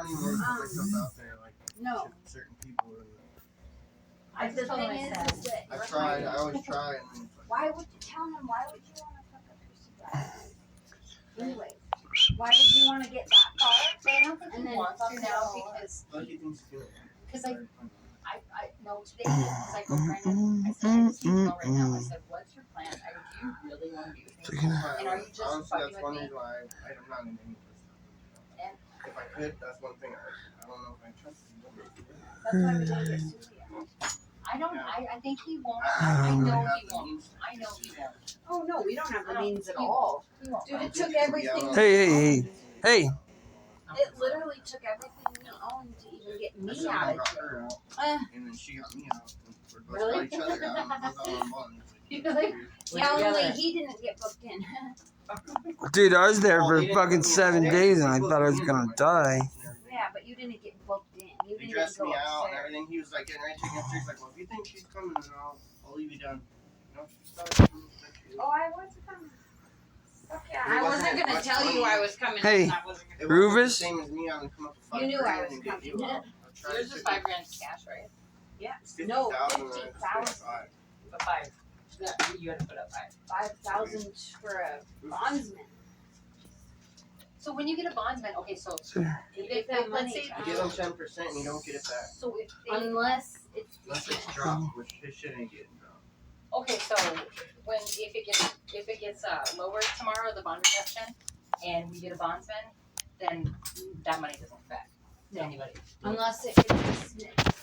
don't even want to put myself out there like no. certain people. The thing is that I tried. I always try. And why would you tell him? Why would you want to fuck up your surprise? Anyway, why would you want to get that far? But I don't think he wants to now because I know today because I go Brandon. I said I just need to know right now. I said, what's your plan? Do you really want to be with me? And are you just honestly, fucking that's one with me? reason why I'm not in any of this stuff. And if I could, that's one thing. I don't know if I trust you. That's why we don't get sued yet. I don't. I think he won't. I know he won't. I know he won't. Oh no, we don't have the means at all. Dude, it took everything. Hey. It literally took everything we owned to even get me out of jail. And then she got me out. We're both got each other out. Yeah, only he didn't get booked in. Dude, I was there for fucking 7 days and I thought I was gonna die. Yeah, but you didn't get booked in. You He didn't dressed go me out and upstairs. everything. He was like getting ready to take me upstairs. Like, well, if you think she's coming, then I'll leave you down. You know, she's sorry. Oh, I was coming. Fuck yeah. I wasn't gonna tell you I was coming. Hey, It Rufus? wasn't the same as me. I would come up to You knew I was and get coming. you out. Yours is $5 grand cash, right? Yeah. It's No, 50,000. 50,000. But 5. Yeah, you had to put up 5. 5,000 for a bondsman. So when you get a bondsman, okay, so You get that let's money say back. You give them 10% and you don't get it back. so if they Unless it's Unless it's dropped, which his shit ain't getting dropped. okay, so when if it gets lowered tomorrow, the bond reduction, and we get a bondsman, then that money doesn't come back to anybody. unless it gets dismissed.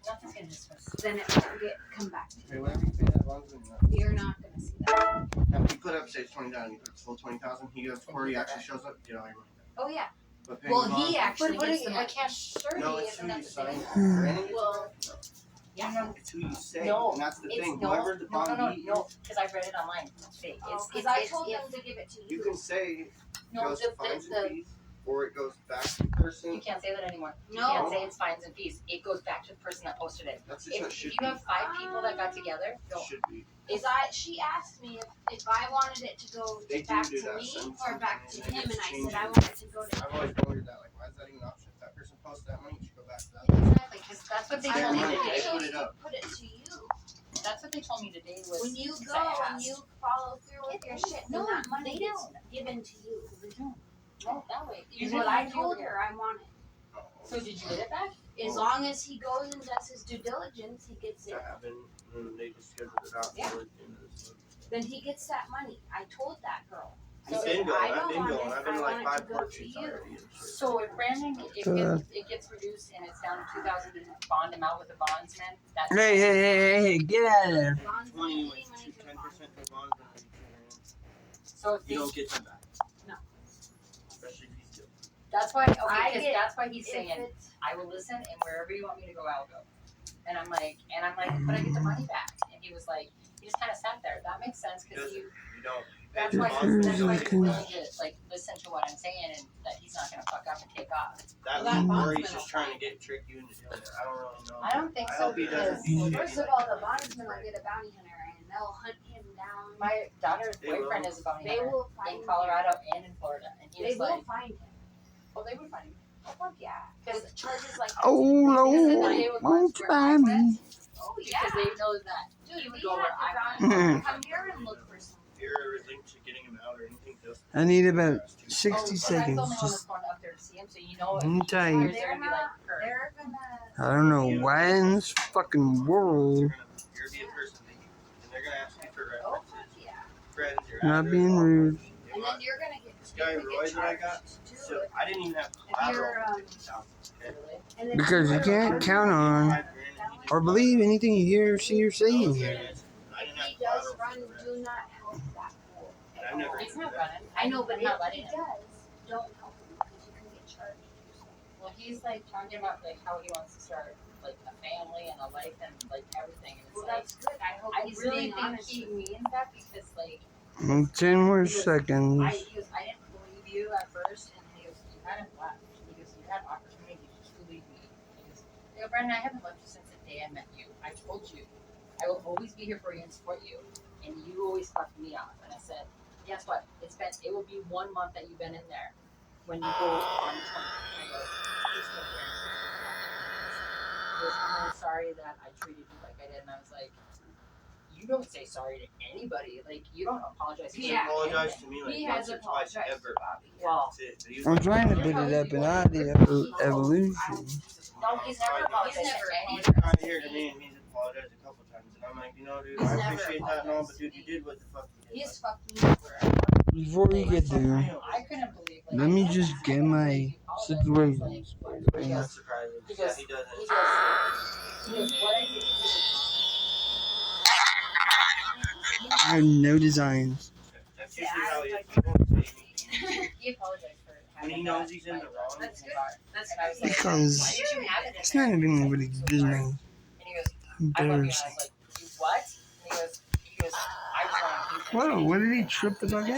Nothing's gonna dismiss. Then it won't come back to Okay, whatever you pay that bondsman, you. You're not gonna see that. now if you put up, say, it's 20,000, you put up full 20,000, he goes, or he actually shows up, you get all your money back. Oh yeah. But paying Well, the he bondsman- actually But gets the a money. cash surety No, it's isn't who that you the sign. same? Brandon gets Well, it back? Yeah. No. It's who you say, No, and that's the it's thing. no, Whoever the bondee no, because I read it online today. Because I told them to give it to you you. can say it No, goes fines and fees, or it goes back to the person. you can't say that anymore. You No. can't say it's fines and fees. It goes back to the person that posted it. That's just what If should you have 5 people that got together, be. Should be. She asked me if I wanted it to go They back do to that me sometimes, or back to and him, and I change said I it. want it to go to I've him. always wondered that. Like, why is that even an option? If that person posts that money, it should go back to that. exactly, because that's what they Their told me money, today. they put it up. Put it to you. That's what they told me today was When you 'cause go I and asked. you follow through with your shit, No, then that money they gets don't. given to you. They don't. No, that way. Is what I told her I wanted. So did you get it back? As long as he goes and does his due diligence, he gets it. That happened, and they just scheduled it out. Yeah. for the end of this month. Then he gets that money. I told that girl. I It's said, been going. I I've don't been want going. it. I've been I to like want it 5 to go court to dates you. already. So if Brandon, it gets reduced and it's down to 2,000 to bond him out with a bondsman, that's Hey, get out of there. 20 anyways, 10% for bonds, and 2 so if you they, don't get them back. No. Especially if he's guilty. that's why that's why he's If saying it's I will listen and wherever you want me to go, I'll go. And I'm like, but I get the money back. And he was like, he just kind of sat there. That makes sense because You don't. that's pay why the he's bondsman, you don't willing get to that. like listen to what I'm saying and that he's not gonna fuck up and take off. That Well, that or he's bondsman just trying to get trick you into doing it. I don't really know. I don't think I so hope he doesn't. because First of all, the bondsman will get a bounty hunter and they'll hunt him down. my daughter's They boyfriend will. is a bounty They hunter will find in Colorado and in Florida, and he him. They was will like, find him. "Oh, they would find him." Oh fuck yeah! Because charges like Oh, Because Lord, they would won't watch you where I buy went me? oh because yeah, they know that dude, he would we go had where I to went. come here and look for some. If you're ever linked to getting him out or anything, just I need about Oh, 60 but I seconds. told him I was Just, going up there to see him, so you know if Let me he tell you. hears, they're gonna be like, "Kurt." They're gonna. I don't know why in this fucking world you're be a person that and they're gonna ask you for Oh references, fuck yeah! friends, your not address, being all rude. that shit. And then you're gonna get. This guy you could Roy get that I got, charged, too, so I didn't even have you're, collateral. for 50,000, okay? Really? and then Because you you're can't under- count on $5,000 and he just- or believe anything you hear or see or say in Okay, here. I didn't If have he does collateral run, for the rest. do not help that fool. And I've never He's even not done running. I know, but I'm not if letting he him. does, don't help him because you can get charged. Well, he's like talking about like how he wants to start like a family and a life and like everything. And it's Well, like that's good. I hope I he's really being think honest. he means that because like 10 more seconds. he goes, I didn't believe you at first, and he goes, you hadn't left. He goes, you had opportunity to believe me. He goes, I go, Brandon, I haven't left you since the day I met you. I told you, I will always be here for you and support you, and you always fucked me off. And I said, guess what? It will be 1 month that you've been in there when you go on 20. I go, you don't say sorry to anybody. Like, you don't apologize. He's Yeah. apologized to me like He once has or twice apologized ever. to Bobby. Well, That's it. But he was I'm like, trying to put it up, and I did evolution. no, he's never apologized to He's anybody. got here to me and he's apologized a couple times. And I'm like, you know, dude, He's I never appreciate that and all, but apologized. dude, you did what the fuck you did. He's fucked me over. Before we get there, I couldn't believe. Like, let me just get my situation. I'm not surprised. He Yeah, goes, he doesn't. he goes, what I did to I have no designs. That's usually how he is. He won't say anything. He apologized for When having he knows that he's in the wrong. That's good. That's and I was like, Because why did you have it in it's there? not even nobody's business. And he goes, I love you. And I Embarrassing. was like, you what? And he goes, I just want to Whoa, what did he trip the fuck out of?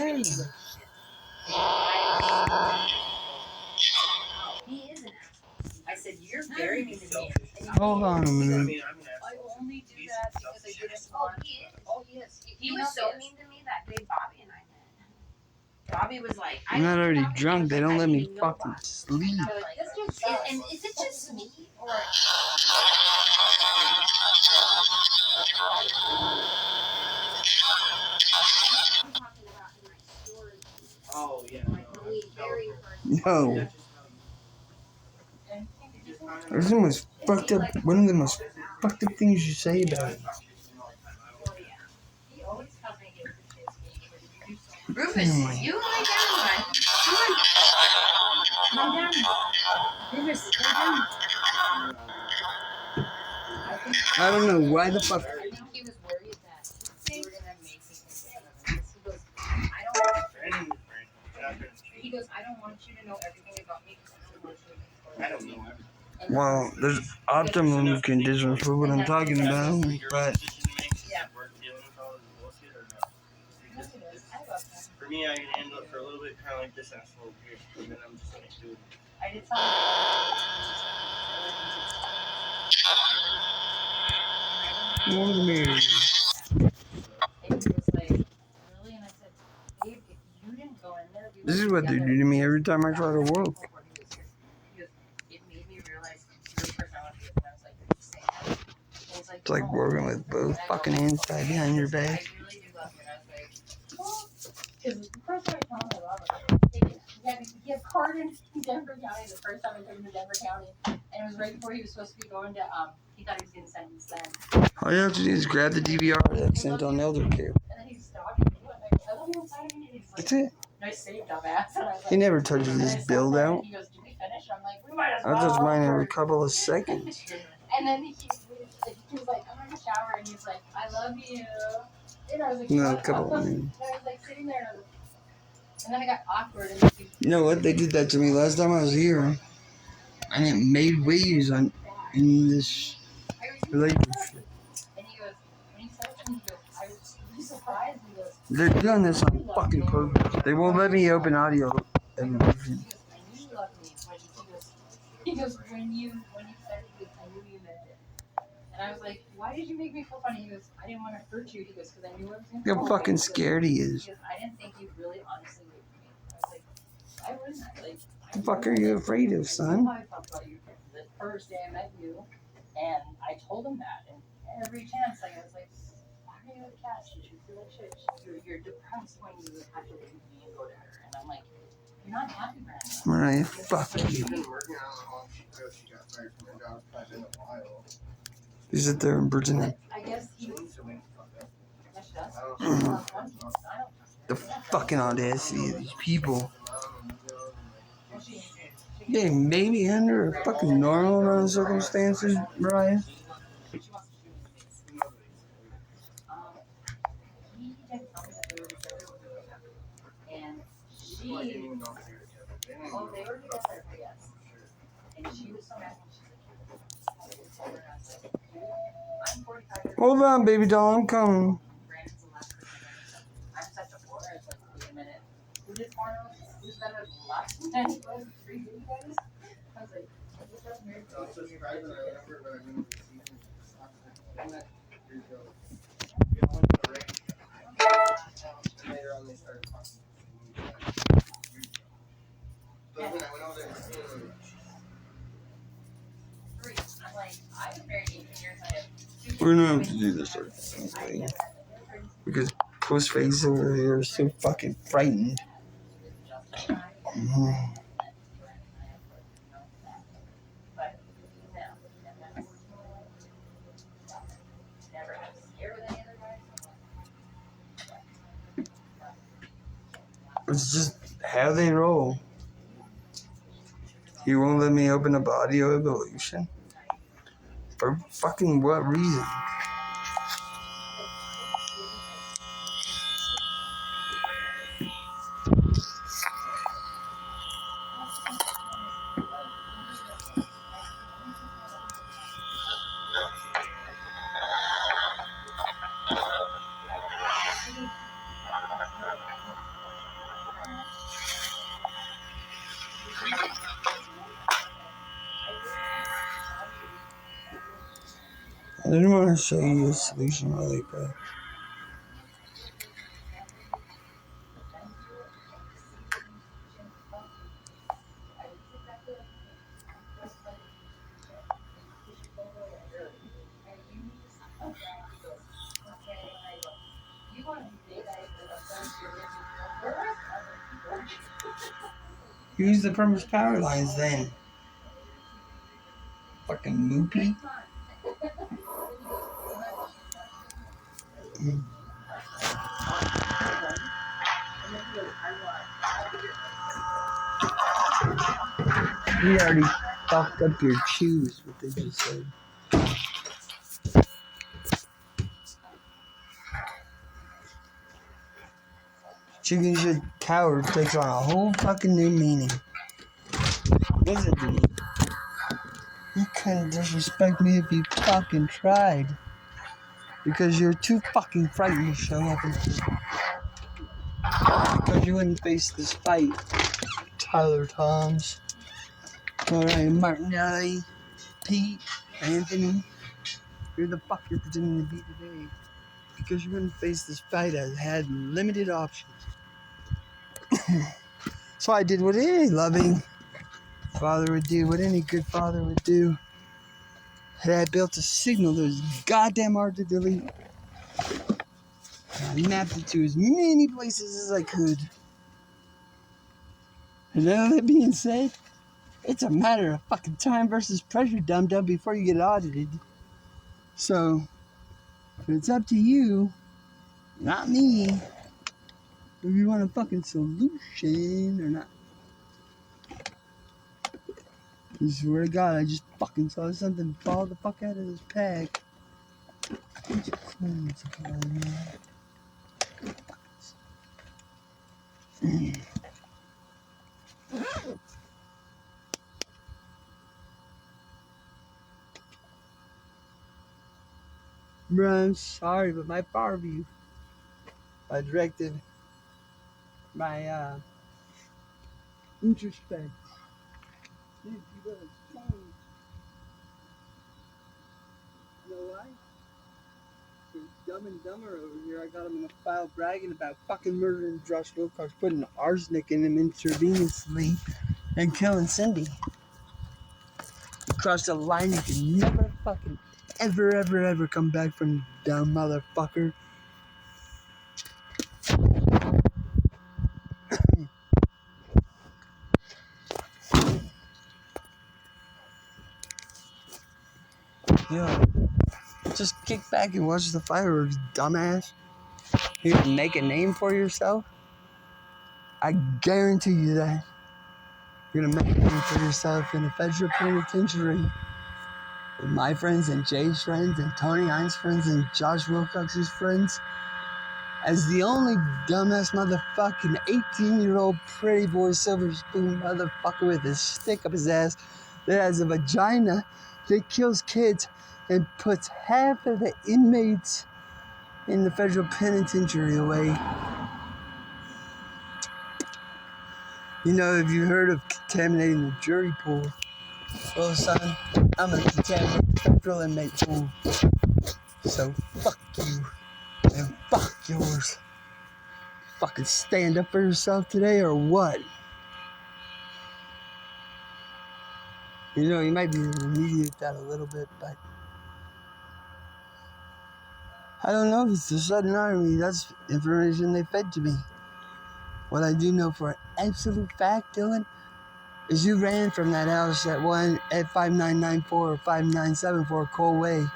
He is an asshole. I said, you're very mean to me. Hold on a I minute. mean, I'm an I asshole. only do that because I didn't want. Oh, he is. He was so mean to me that day Bobby and I met. Bobby was like, I'm not already drunk. They don't let me fucking sleep. They're like, this just and is it just me or? I'm talking about in my story. Oh, yeah. Like when we very first. No. That's just how he just kind of. This is the most fucked up, one of the most fucked up things you say about it. Oh yeah. He always tells me he has a chance to do so. Rufus, Oh my- you lie down, man. Come on. Lie down. Rufus, lie down. I don't know why the fuck. I think he was worried that you were gonna make me think of him. He goes, I don't. He goes, I don't want you to know everything about me because I don't want you to know. I don't know. Well, there's optimum conditions for what I'm talking about, but Yeah. For me, I can handle it for a little bit, kind of like this asshole here, and then I'm just gonna do it. I did tell him. more than me. And he was like, really? And I said, Dave, if you didn't go in there, we This is would what they do to me every time I try to work. He goes, it made me realize your personality. And I was like, you're saying that? And he's like, It's like no. working with both fucking hands tied behind your I back. really do love you. And I was like, well, because the first time I told him I love him, he had card in Denver County the first time I took him to Denver County. And it was right before he was supposed to be going to, he thought he was getting sentenced then. All you have to do is grab the DVR that's sent on elder care. And then he stopped and he went like, I love you inside of me. And he's like, That's it. nice save, dumbass. And I was like, He never touches and I his sat build there out. and he goes, did we finish? I'm like, we might as I well. touch mine every couple of seconds. And then he was like, I'm in the shower. And he's like, I love you. And I was like, No, a what? couple. And I was like sitting there. And, I was like, and then I got awkward. And he, You know what? They did that to me last time I was here. And it made waves in this relationship. and he goes, when he said it to me, he goes, I was really surprised. He goes, They're doing this on fucking purpose. They won't let me open audio. he goes, I knew you loved me. He goes, when you said it, he goes, I knew you meant it. And I was like, why did you make me feel funny? He goes, I didn't want to hurt you. He goes, because I knew I was going to. Look how fucking scared he is. He goes, I didn't think you really honestly loved me. I was like, why wouldn't I? Like, What the fuck are you afraid of, son? I felt about you the first day I met you, and I told him that. And every chance, like, I was like, why are you a cat? You should feel like shit. You're depressed when you have to leave me and go to her. And I'm like, you're not happy, Brandon. Mariah, fuck She's you. been working on how long she got fired from her job. It's probably been a while. You sit there and pretend I guess he She was. needs to wake the fuck up. Yes, she does. I don't know. I don't. the fucking audacity of these people. Well, she Yeah, maybe under a fucking normal amount of circumstances, Mariah. wants to shoot me. He didn't tell me that they were together when we broke up. And she, I didn't even know if they were together. They didn't oh, even they know. were together, yes. And she was so mad when she's like, I told her, I was like, dude, I'm 45 years Hold on, baby doll, I'm coming. Brandon's the last person I I'm such a whore. It's like, wait a minute. Who did porno? Who's better than last man? Was 3 baby guys? I was like, this doesn't make I was so surprised when I remember when I went to the season. I met years ago. We all went to the range. And later on they started talking. So when I went over there, I'm like, I've been married 18 years. I have 2 We're gonna have to do this. I Because Postface over here is so fucking frightened. Mhm. It's just how they roll. He won't let me open up Audio Evolution. For fucking what reason? I didn't want to show you a solution really quick. Use the premise power lines then. Fucking moopy. You already fucked up your shoes, what they just said. Chicken shit coward takes on a whole fucking new meaning. What's it do? You couldn't disrespect me if you fucking tried. Because you're too fucking frightened to show up and because you wouldn't face this fight. Tyler Toms. Alright, Martinelli, Pete, Anthony. You're the fuck you're pretending to be today. Because you wouldn't face this fight, I had limited options. So I did what any loving father would do, what any good father would do. And I built a signal that was goddamn hard to delete. And I mapped it to as many places as I could. And all that being said, it's a matter of fucking time versus pressure, dum-dum, before you get audited. So, it's up to you, not me, if you want a fucking solution or not. I swear to God, I just fucking saw something fall the fuck out of this pack. Bro, I'm sorry, but my bar view, I directed my introspect. Dude, you gotta change. You know why? Because Dumb and Dumber over here, I got him in a file bragging about fucking murdering Josh Wilcox, putting arsenic in him intravenously, and killing Cindy. Crossed the line, you can never fucking ever come back from dumb motherfucker. Yeah. Just kick back and watch the fireworks, dumbass. You're gonna make a name for yourself? I guarantee you that. You're gonna make a name for yourself in a federal penitentiary. With my friends and Jay's friends and Tony Hines' friends and Josh Wilcox's friends. As the only dumbass motherfucking 18-year-old pretty boy silver spoon motherfucker with a stick up his ass that has a vagina that kills kids and puts half of the inmates in the federal penitentiary away. You know, have you heard of contaminating the jury pool? Well, son, I'm gonna contaminate the federal inmate pool. So fuck you and fuck yours. Fucking stand up for yourself today or what? You know, you might be able to mediate that a little bit, but I don't know if it's the Sudden Army. That's information they fed to me. What I do know for an absolute fact, Dylan, is you ran from that house at 5994 or 5974 Cole Way.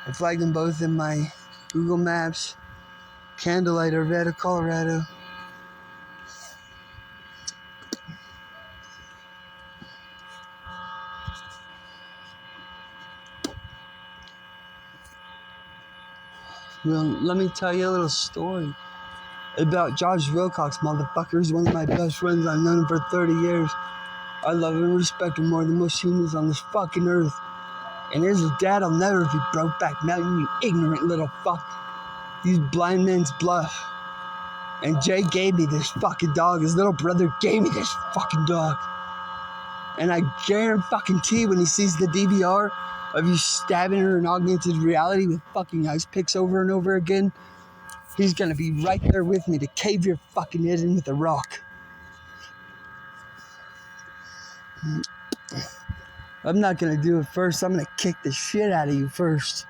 I flagged them both in my Google Maps. Candlelight, Arvada, Colorado. Well, let me tell you a little story about Josh Wilcox, motherfucker. He's one of my best friends. I've known him for 30 years. I love and respect him more than most humans on this fucking earth. And his dad will never be Brokeback Mountain, you ignorant little fuck. He's blind man's bluff. And Jay gave me this fucking dog. His little brother gave me this fucking dog. And I guarantee when he sees the DVR of you stabbing her in augmented reality with fucking ice picks over and over again, he's gonna be right there with me to cave your fucking head in with a rock. I'm not gonna do it first. I'm gonna kick the shit out of you first.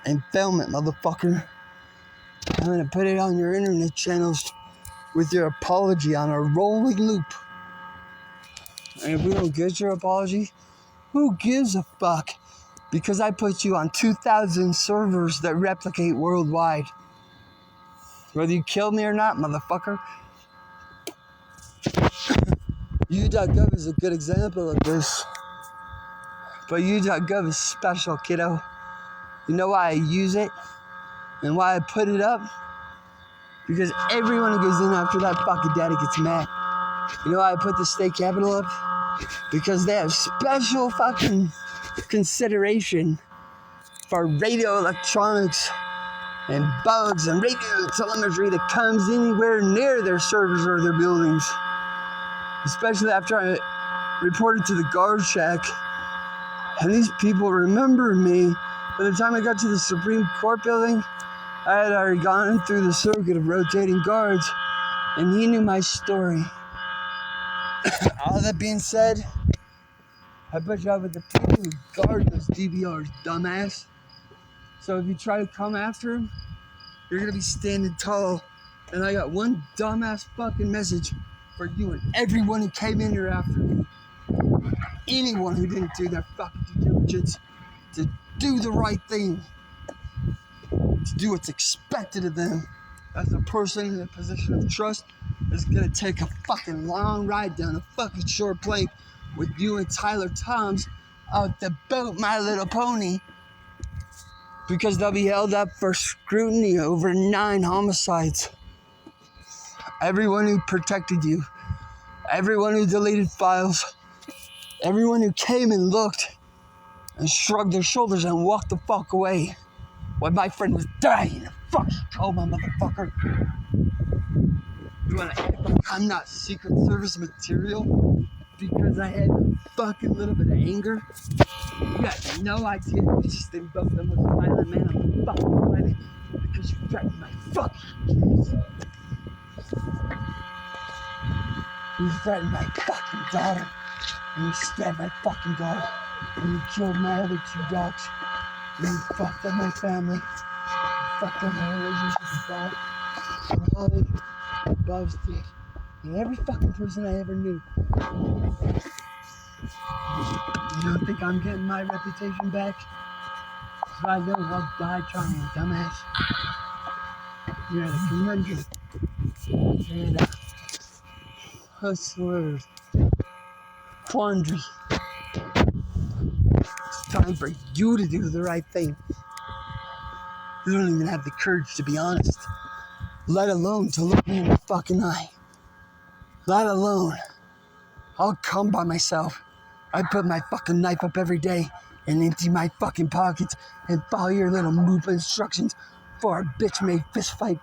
And film it, motherfucker. I'm gonna put it on your internet channels with your apology on a rolling loop. And if we don't get your apology, who gives a fuck? Because I put you on 2,000 servers that replicate worldwide. Whether you kill me or not, motherfucker. U.gov is a good example of this. But U.gov is special, kiddo. You know why I use it? And why I put it up? Because everyone who goes in after that fucking data gets mad. You know why I put the state capitol up? Because they have special fucking consideration for radio electronics and bugs and radio telemetry that comes anywhere near their servers or their buildings. Especially after I reported to the guard shack. And these people remember me. By the time I got to the Supreme Court building, I had already gone through the circuit of rotating guards, and he knew my story. All that being said, I put you up with the people who guard those DVRs, dumbass. So if you try to come after him, you're gonna be standing tall. And I got one dumbass fucking message for you and everyone who came in here after me. Anyone who didn't do their fucking due diligence to do the right thing, to do what's expected of them as a person in a position of trust, is gonna take a fucking long ride down a fucking short plank with you and Tyler Toms out the boat, My Little Pony, because they'll be held up for scrutiny over 9 homicides. Everyone who protected you, everyone who deleted files, everyone who came and looked and shrugged their shoulders and walked the fuck away when my friend was dying. Fuck you, coma, motherfucker. You wanna act like I'm not Secret Service material because I had a fucking little bit of anger? You got no idea you just invoked the most violent man on the fucking planet because you threatened my fucking kids. You threatened my fucking daughter, and you stabbed my fucking dog, and you killed my other 2 dogs, and you fucked up my family, you fucked up my relationship with God, and Holly, and Bob's kid, and every fucking person I ever knew. You don't think I'm getting my reputation back? Because I know I'll die trying, dumbass. You're at a conundrum. You're at a hustler's quandary. It's time for you to do the right thing. You don't even have the courage to be honest, let alone to look me in the fucking eye. Let alone, I'll come by myself. I put my fucking knife up every day and empty my fucking pockets and follow your little move instructions for a bitch-made fist fight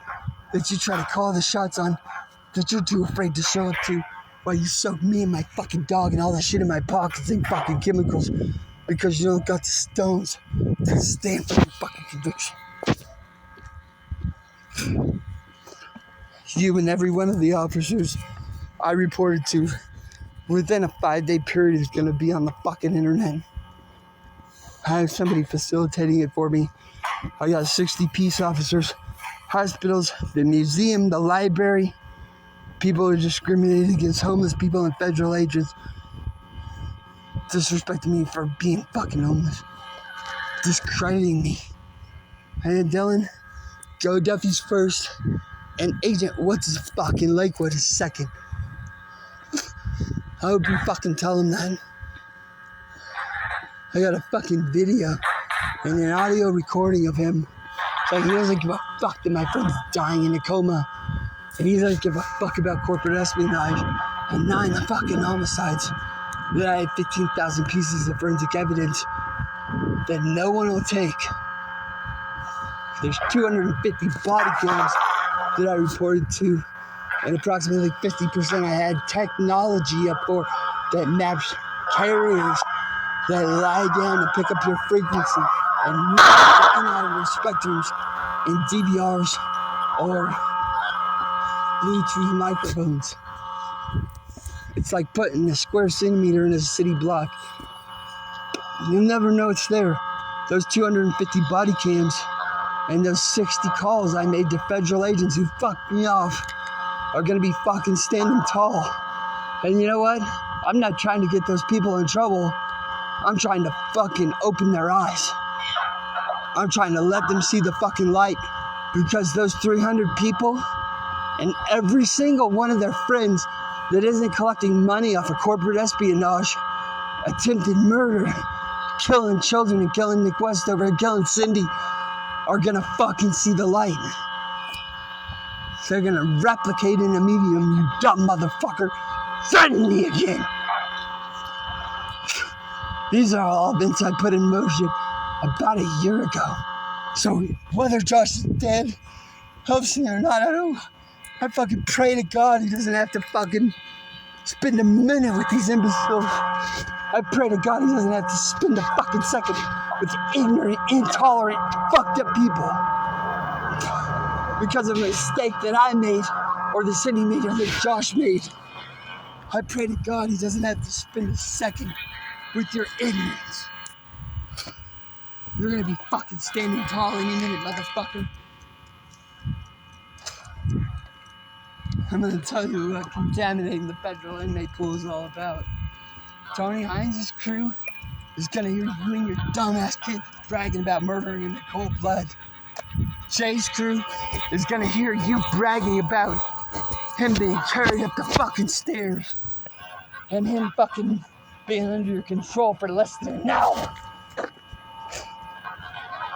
that you try to call the shots on, that you're too afraid to show up to, while you soak me and my fucking dog and all that shit in my pockets and fucking chemicals because you don't got the stones to stand for your fucking conviction. You and every one of the officers I reported to within a 5-day period is going to be on the fucking internet. I have somebody facilitating it for me I got 60 peace officers, hospitals, the museum, the library. People are discriminating against homeless people and federal agents. Disrespecting me for being fucking homeless. Discrediting me. Hey, Dylan, Joe Duffy's first, and Agent What's His fucking Lakewood is second. I hope you fucking tell him that. I got a fucking video and an audio recording of him. So he doesn't give a fuck that my friend's dying in a coma. And he doesn't give a fuck about corporate espionage and 9 fucking homicides. That I had 15,000 pieces of forensic evidence that no one will take. There's 250 body cams that I reported to, and approximately 50% I had technology up for that maps carriers that lie down and pick up your frequency and move in out of your spectrums in DVRs or Bluetooth microphones. It's like putting a square centimeter in a city block. You'll never know it's there. Those 250 body cams and those 60 calls I made to federal agents who fucked me off are gonna be fucking standing tall. And you know what? I'm not trying to get those people in trouble. I'm trying to fucking open their eyes. I'm trying to let them see the fucking light, because those 300 people and every single one of their friends that isn't collecting money off of corporate espionage, attempted murder, killing children and killing Nick Westover and killing Cindy, are gonna fucking see the light. They're gonna replicate in a medium, you dumb motherfucker. Threaten me again. These are all events I put in motion about a year ago. So whether Josh is dead, helps me or not, I fucking pray to God he doesn't have to fucking spend a minute with these imbeciles. I pray to God he doesn't have to spend a fucking second with ignorant, intolerant, fucked up people. Because of a mistake that I made, or that Cindy made, or that Josh made. I pray to God he doesn't have to spend a second with your ignorance. You're gonna be fucking standing tall any minute, motherfucker. I'm gonna tell you what contaminating the federal inmate pool is all about. Tony Hines' crew is gonna hear you and your dumbass kid bragging about murdering him in cold blood. Jay's crew is gonna hear you bragging about him being carried up the fucking stairs and him fucking being under your control for less than an hour.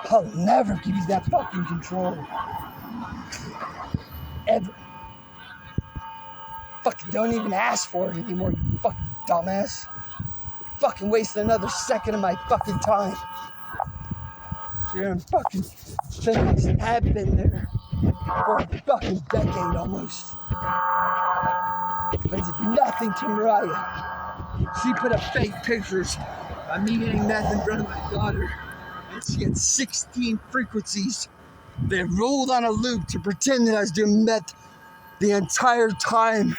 I'll never give you that fucking control. Ever. Fucking don't even ask for it anymore, you fucking dumbass. Fucking wasting another second of my fucking time. You're in fucking things that have been there for a fucking decade almost. But it's nothing to Mariah. She put up fake pictures of me getting meth in front of my daughter. And she had 16 frequencies that rolled on a loop to pretend that I was doing meth the entire time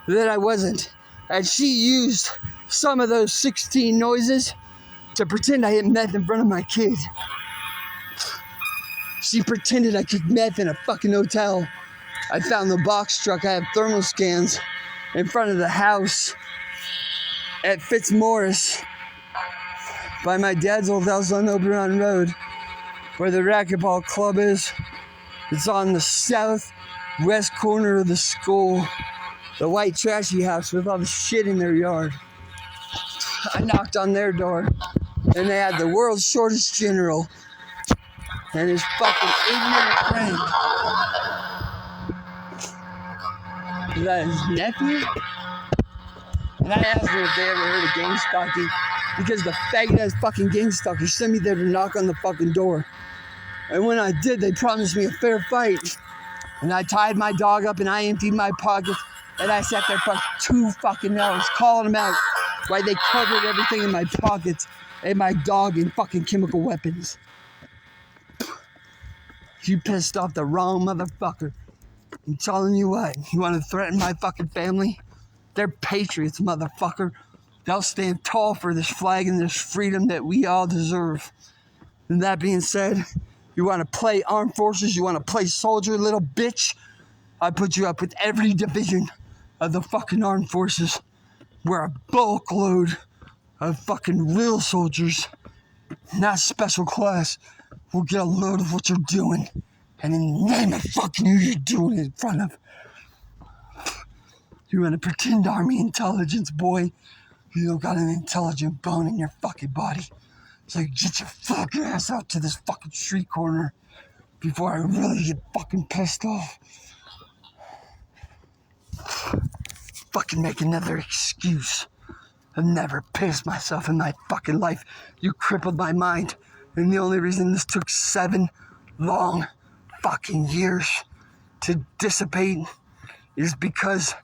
that I wasn't. And she used some of those 16 noises to pretend I hit meth in front of my kid. She pretended I took meth in a fucking hotel. I found the box truck. I have thermal scans in front of the house at Fitzmaurice by my dad's old house on Oberon Road, where the racquetball club is. It's on the southwest corner of the school, the white trashy house with all the shit in their yard. I knocked on their door, and they had the world's shortest general and his fucking ignorant friend. Is that his nephew? And I asked her if they ever heard of gang stalking, because the faggot-ass fucking gang stalkers sent me there to knock on the fucking door. And when I did, they promised me a fair fight. And I tied my dog up and I emptied my pockets, and I sat there for 2 fucking hours calling them out while they covered everything in my pockets and my dog in fucking chemical weapons. You pissed off the wrong motherfucker. I'm telling you what, you want to threaten my fucking family? They're patriots, motherfucker. They'll stand tall for this flag and this freedom that we all deserve. And that being said, You want to play armed forces? You want to play soldier, little bitch? I put you up with every division of the fucking armed forces, where a bulk load of fucking real soldiers, not special class, will get a load of what you're doing. And in the name of fucking who you're doing it in front of. You want to pretend army intelligence, boy? You don't got an intelligent bone in your fucking body. So get your fucking ass out to this fucking street corner before I really get fucking pissed off. Fucking make another excuse. I've never pissed myself in my fucking life. You crippled my mind. And the only reason this took 7 long fucking years to dissipate is because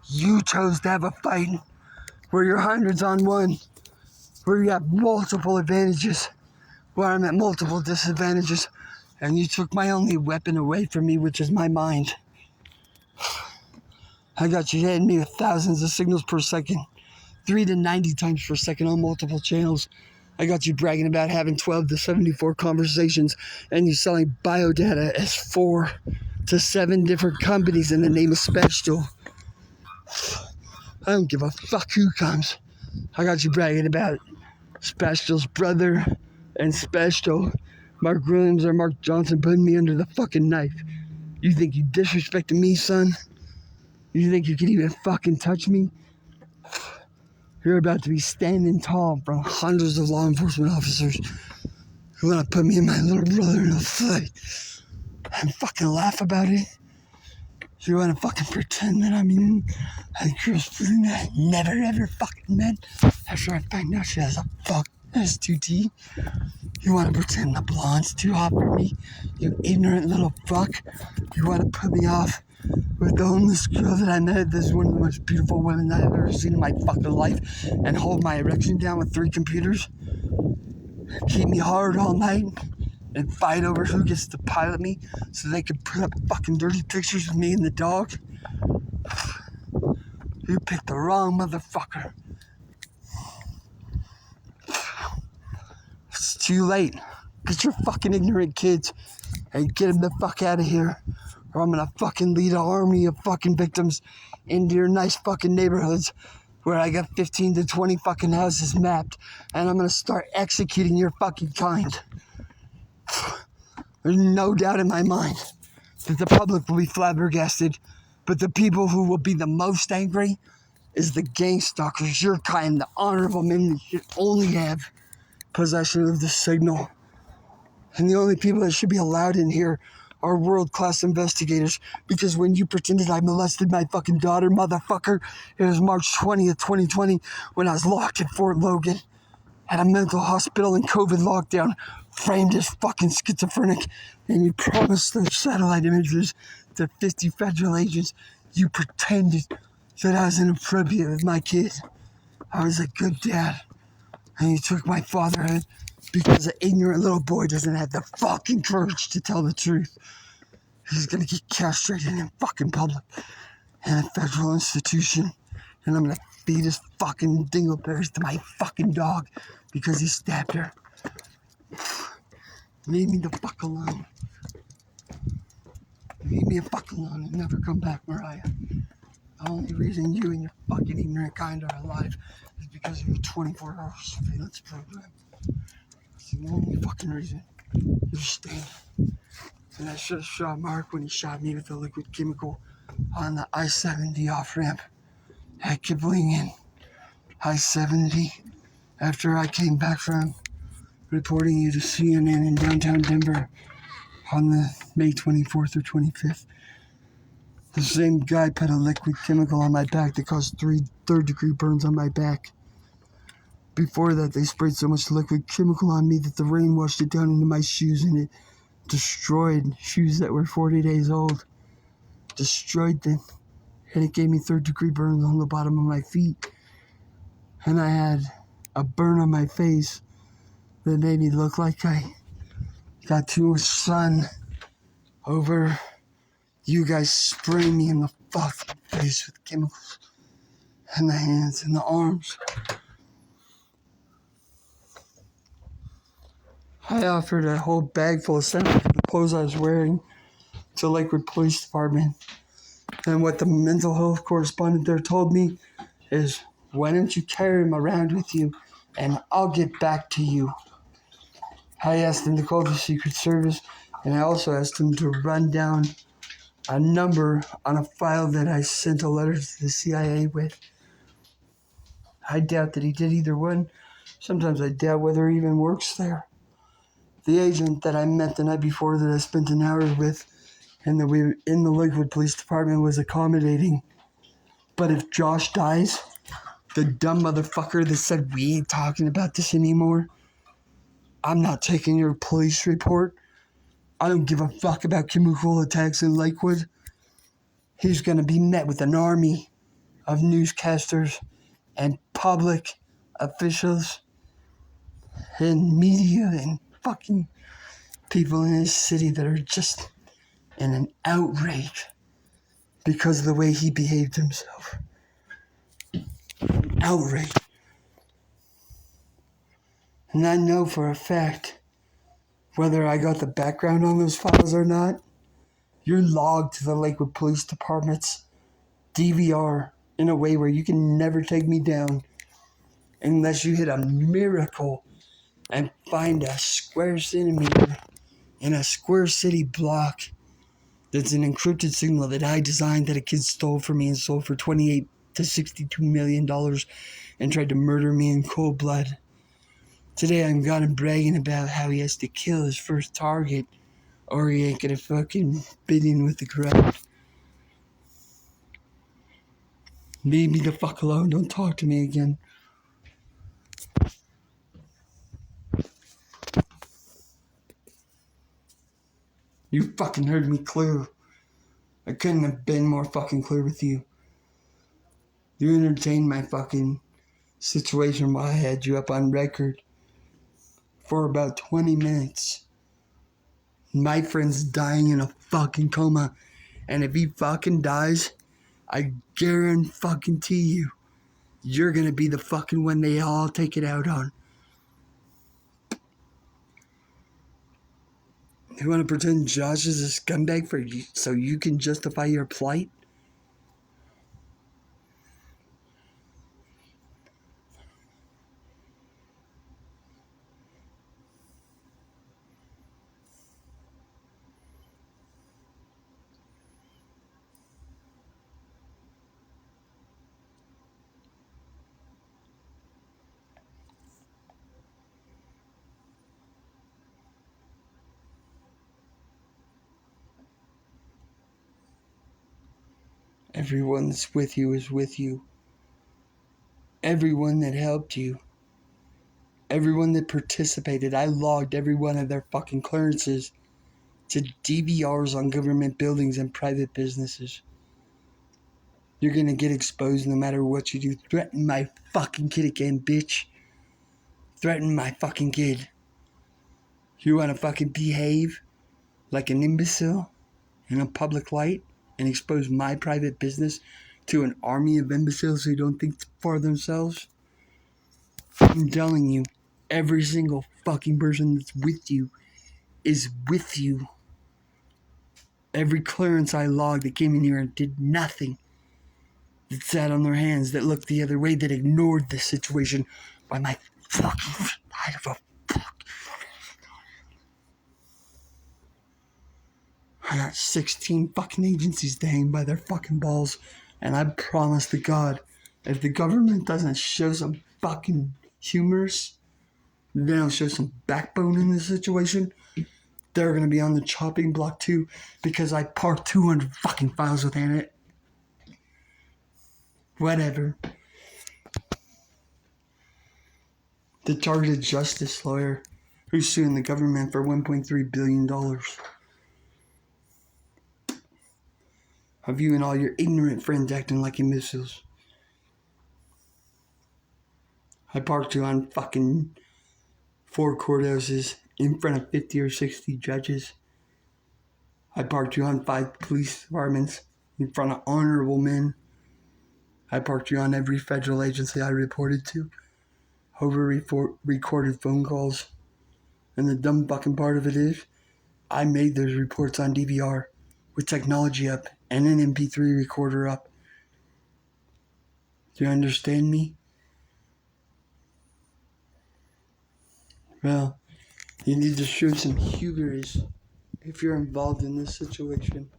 you chose to have a fight where you're hundreds on one, where you have multiple advantages, where I'm at multiple disadvantages, and you took my only weapon away from me, which is my mind. I got you hitting me with thousands of signals per second, 3 to 90 times per second on multiple channels. I got you bragging about having 12 to 74 conversations, and you selling biodata as 4 to 7 different companies in the name of Special. I don't give a fuck who comes. I got you bragging about Special's brother and Special, Mark Williams or Mark Johnson, putting me under the fucking knife. You think you disrespected me, son? You think you could even fucking touch me? You're about to be standing tall in front of hundreds of law enforcement officers who want to put me and my little brother in a fight and fucking laugh about it. You want to fucking pretend that I'm in a girl's brunette I never ever fucking met after I find out she has a fuck S2T. You want to pretend the blonde's too hot for me? You ignorant little fuck. You want to put me off with the homeless girl that I met. This is one of the most beautiful women that I've ever seen in my fucking life, and hold my erection down with 3 computers, keep me hard all night, and fight over who gets to pilot me so they can put up fucking dirty pictures of me and the dog. You picked the wrong motherfucker. It's too late. Get your fucking ignorant kids and get them the fuck out of here, or I'm gonna fucking lead an army of fucking victims into your nice fucking neighborhoods where I got 15 to 20 fucking houses mapped, and I'm gonna start executing your fucking kind. There's no doubt in my mind that the public will be flabbergasted, but the people who will be the most angry is the gang stalkers, your kind, the honorable men that should only have possession of the signal. And the only people that should be allowed in here are world-class investigators, because when you pretended I molested my fucking daughter, motherfucker, it was March 20th, 2020, when I was locked at Fort Logan at a mental hospital in COVID lockdown, framed as fucking schizophrenic, and you promised those satellite images to 50 federal agents. You pretended that I was inappropriate with my kid. I was a good dad, and you took my fatherhood because an ignorant little boy doesn't have the fucking courage to tell the truth. He's gonna get castrated in fucking public in a federal institution, and I'm gonna feed his fucking dingleberries to my fucking dog because he stabbed her. Leave me the fuck alone. Leave me the fuck alone and never come back, Mariah. The only reason you and your fucking ignorant kind are alive is because of your 24-hour surveillance program. It's the only fucking reason you're staying. And I should have shot Mark when he shot me with the liquid chemical on the I-70 off-ramp at Kipling I-70 after I came back from reporting you to CNN in downtown Denver on the May 24th or 25th. The same guy put a liquid chemical on my back that caused 3 third-degree burns on my back. Before that, they sprayed so much liquid chemical on me that the rain washed it down into my shoes, and it destroyed shoes that were 40 days old. Destroyed them. And it gave me 3rd-degree burns on the bottom of my feet. And I had a burn on my face that made me look like I got too much sun over you guys spraying me in the fucking face with chemicals. And the hands and the arms. I offered a whole bag full of cement for the clothes I was wearing to Lakewood Police Department. And what the mental health correspondent there told me is, why don't you carry him around with you and I'll get back to you. I asked him to call the Secret Service, and I also asked him to run down a number on a file that I sent a letter to the CIA with. I doubt that he did either one. Sometimes I doubt whether he even works there. The agent that I met the night before that I spent an hour with and that we were in the Lakewood Police Department was accommodating. But if Josh dies, the dumb motherfucker that said we ain't talking about this anymore, I'm not taking your police report. I don't give a fuck about chemical attacks in Lakewood. He's gonna be met with an army of newscasters and public officials and media and fucking people in his city that are just in an outrage because of the way he behaved himself. Outrage. And I know for a fact, whether I got the background on those files or not, you're logged to the Lakewood Police Department's DVR in a way where you can never take me down unless you hit a miracle and find a square centimeter in a square city block that's an encrypted signal that I designed that a kid stole from me and sold for $28 to $62 million and tried to murder me in cold blood. Today I'm got him bragging about how he has to kill his first target or he ain't gonna fucking fit in with the crowd. Leave me the fuck alone. Don't talk to me again. You fucking heard me clear. I couldn't have been more fucking clear with you. You entertained my fucking situation while I had you up on record for about 20 minutes. My friend's dying in a fucking coma. And if he fucking dies, I guarantee you, you're gonna be the fucking one they all take it out on. You wanna pretend Josh is a scumbag for you so you can justify your plight? Everyone that's with you is with you. Everyone that helped you. Everyone that participated. I logged every one of their fucking clearances to DVRs on government buildings and private businesses. You're gonna get exposed no matter what you do. Threaten my fucking kid again, bitch. Threaten my fucking kid. You wanna fucking behave like an imbecile in a public light and expose my private business to an army of imbeciles who don't think for themselves? I'm telling you, every single fucking person that's with you is with you. Every clearance I logged that came in here and did nothing, that sat on their hands, that looked the other way, that ignored the situation by my fucking side of a fuck. I got 16 fucking agencies to hang by their fucking balls, and I promise to God, if the government doesn't show some fucking humors, they don't show some backbone in this situation, they're gonna be on the chopping block too, because I parked 200 fucking files within it. Whatever. The targeted justice lawyer who's suing the government for $1.3 billion. Of you and all your ignorant friends acting like imbeciles. I parked you on fucking 4 courthouses in front of 50 or 60 judges. I parked you on 5 police departments in front of honorable men. I parked you on every federal agency I reported to. Over recorded phone calls. And the dumb fucking part of it is, I made those reports on DVR with technology up and an MP3 recorder up. Do you understand me? Well, you need to show some hubris if you're involved in this situation.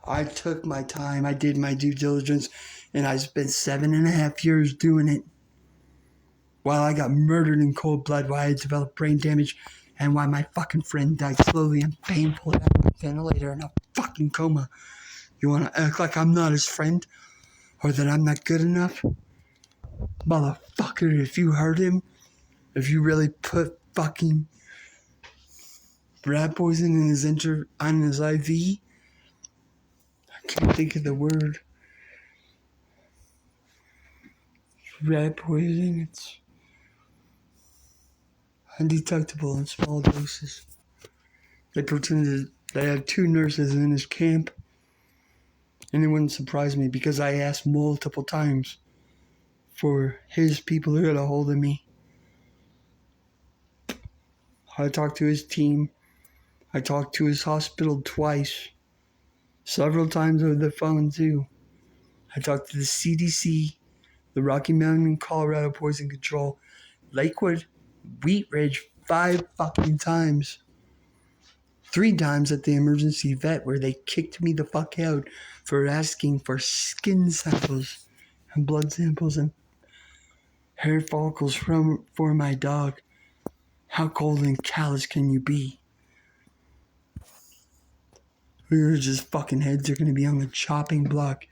I took my time, I did my due diligence, and I spent 7.5 years doing it. While I got murdered in cold blood, while I developed brain damage, and while my fucking friend died slowly and painfully on a ventilator in a fucking coma. You wanna act like I'm not his friend? Or that I'm not good enough? Motherfucker, if you hurt him, if you really put fucking rat poison in his on his IV, I can't think of the word. Rat poison, it's undetectable in small doses. They pretended they had 2 nurses in his camp, and it wouldn't surprise me because I asked multiple times for his people to get a hold of me. I talked to his team. I talked to his hospital twice, several times over the phone too. I talked to the CDC, the Rocky Mountain, Colorado Poison Control, Lakewood, Wheat Ridge 5 fucking times. 3 times at the emergency vet where they kicked me the fuck out for asking for skin samples and blood samples and hair follicles for my dog. How cold and callous can you be? We were just fucking heads are gonna be on the chopping block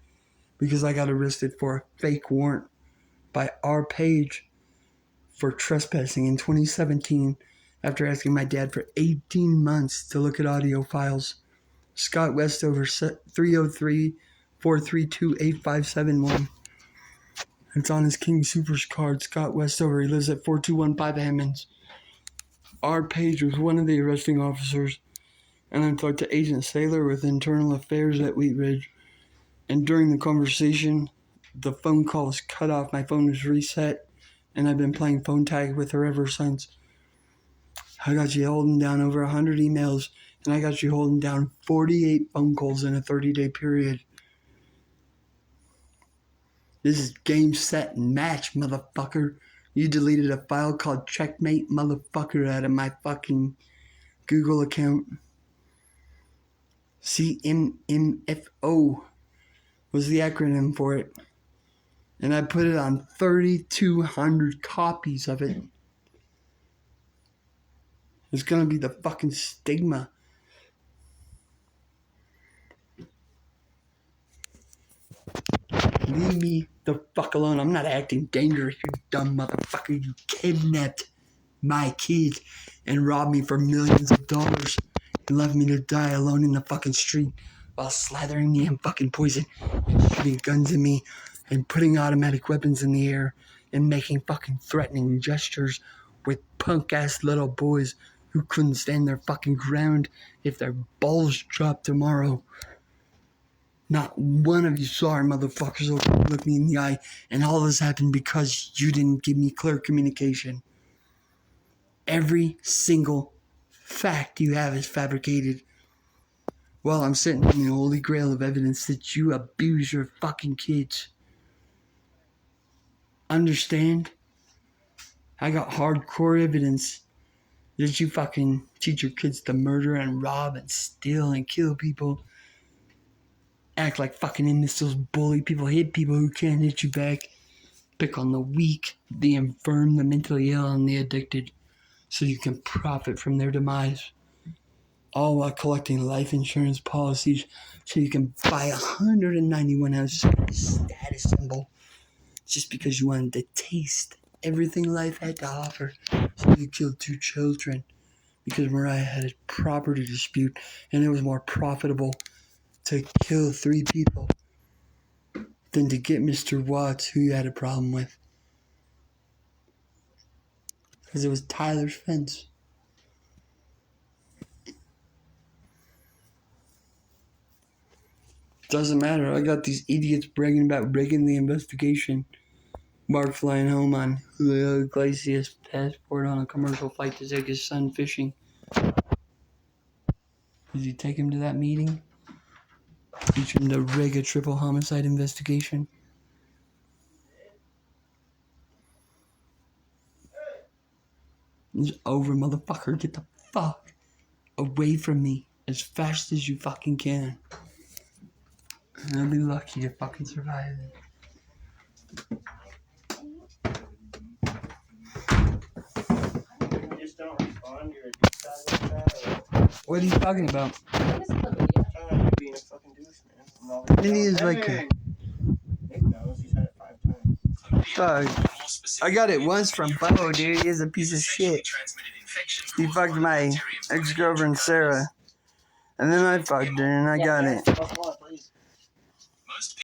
because I got arrested for a fake warrant by our page for trespassing in 2017 after asking my dad for 18 months to look at audio files. Scott Westover, 303-432-8571. It's on his King Supers card. Scott Westover, he lives at 4215 Emmons. Our page was one of the arresting officers, and I talked to Agent Saylor with Internal Affairs at Wheat Ridge. And during the conversation, the phone call was cut off. My phone was reset, and I've been playing phone tag with her ever since. I got you holding down over 100 emails, and I got you holding down 48 phone calls in a 30-day period. This is game, set, and match, motherfucker. You deleted a file called Checkmate, motherfucker, out of my fucking Google account. CMMFO was the acronym for it. And I put it on 3,200 copies of it. It's gonna be the fucking stigma. Leave me the fuck alone. I'm not acting dangerous, you dumb motherfucker. You kidnapped my kids and robbed me for millions of dollars and left me to die alone in the fucking street while slathering me in fucking poison and shooting guns at me and putting automatic weapons in the air and making fucking threatening gestures with punk ass little boys who couldn't stand their fucking ground if their balls dropped tomorrow. Not one of you sorry motherfuckers will look me in the eye, and all this happened because you didn't give me clear communication. Every single fact you have is fabricated. Well, I'm sitting on the holy grail of evidence that you abuse your fucking kids. Understand? I got hardcore evidence that you fucking teach your kids to murder and rob and steal and kill people. Act like fucking imbeciles, bully people, hit people who can't hit you back. Pick on the weak, the infirm, the mentally ill, and the addicted so you can profit from their demise. All while collecting life insurance policies so you can buy 191 ounces of a status symbol just because you wanted to taste everything life had to offer. So you killed 2 children because Mariah had a property dispute and it was more profitable to kill 3 people than to get Mr. Watts, who you had a problem with. Because it was Tyler's fence. Doesn't matter. I got these idiots bragging about rigging the investigation. Mark flying home on Julio Iglesias' passport on a commercial flight to take his son fishing. Did you take him to that meeting? Teach him to rig a triple homicide investigation? It's over, motherfucker. Get the fuck away from me as fast as you fucking can. And I'll be lucky to fucking survive it. You just don't respond. You're a douchebag like that. Or... What are you talking about? you being a fucking douche, man. I'm not Maybe it's like- Nick knows. He's had it 5 times. Fuck. I got it once from Bo, dude. He's a piece of shit. He fucked my ex-girlfriend Sarah. And then I fucked her and I got it.